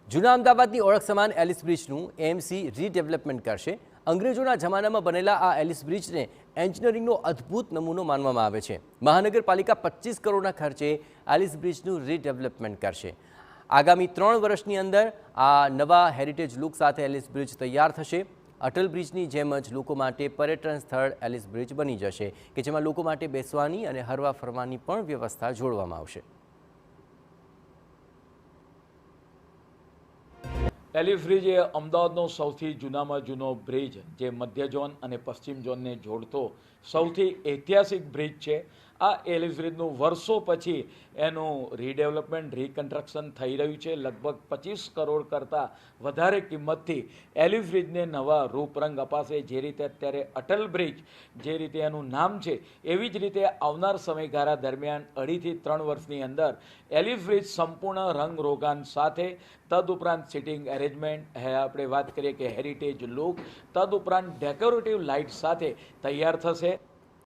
જૂના અમદાવાદની ઓળખ સમાન એલિસ બ્રિજનું એએમસી રીડેવલપમેન્ટ કરશે। અંગ્રેજોના જમાનામાં બનેલા આ એલિસ બ્રિજને એન્જિનિયરિંગનો અદ્ભુત નમૂનો માનવામાં આવે છે। મહાનગરપાલિકા 25 કરોડના ખર્ચે એલિસ બ્રિજનું રીડેવલપમેન્ટ કરશે। આગામી 3 વર્ષની અંદર આ નવા હેરિટેજ લુક સાથે એલિસ બ્રિજ તૈયાર થશે। અટલ બ્રિજની જેમ જ લોકો માટે પર્યટન સ્થળ એલિસ બ્રિજ બની જશે કે જેમાં લોકો માટે બેસવાની અને હરવા ફરવાની પણ વ્યવસ્થા જોડવામાં આવશે। એલિસ બ્રિજ એ અમદાવાદનો સૌથી જૂનામાં જૂનો બ્રિજ જે મધ્ય ઝોન અને પશ્ચિમ ઝોનને જોડતો સૌથી ઐતિહાસિક બ્રિજ છે। આ એલિસ બ્રિજનું વર્ષો પછી એનું રીડેવલપમેન્ટ રીકન્સ્ટ્રક્શન થઈ રહ્યું છે। લગભગ 25 કરોડ કરતાં વધારે કિંમતથી એલિસ બ્રિજને નવા રૂપરંગ અપાશે। જે રીતે અત્યારે અટલ બ્રિજ જે રીતે એનું નામ છે એવી જ રીતે આવનાર સમયગાળા દરમિયાન 2.5 થી 3 વર્ષની અંદર એલિસ બ્રિજ સંપૂર્ણ રંગરોગાન સાથે તદુપરાંત સિટિંગ એરેન્જમેન્ટ આપણે વાત કરીએ કે હેરિટેજ લુક તદુપરાંત ડેકોરેટિવ લાઇટ સાથે તૈયાર થશે।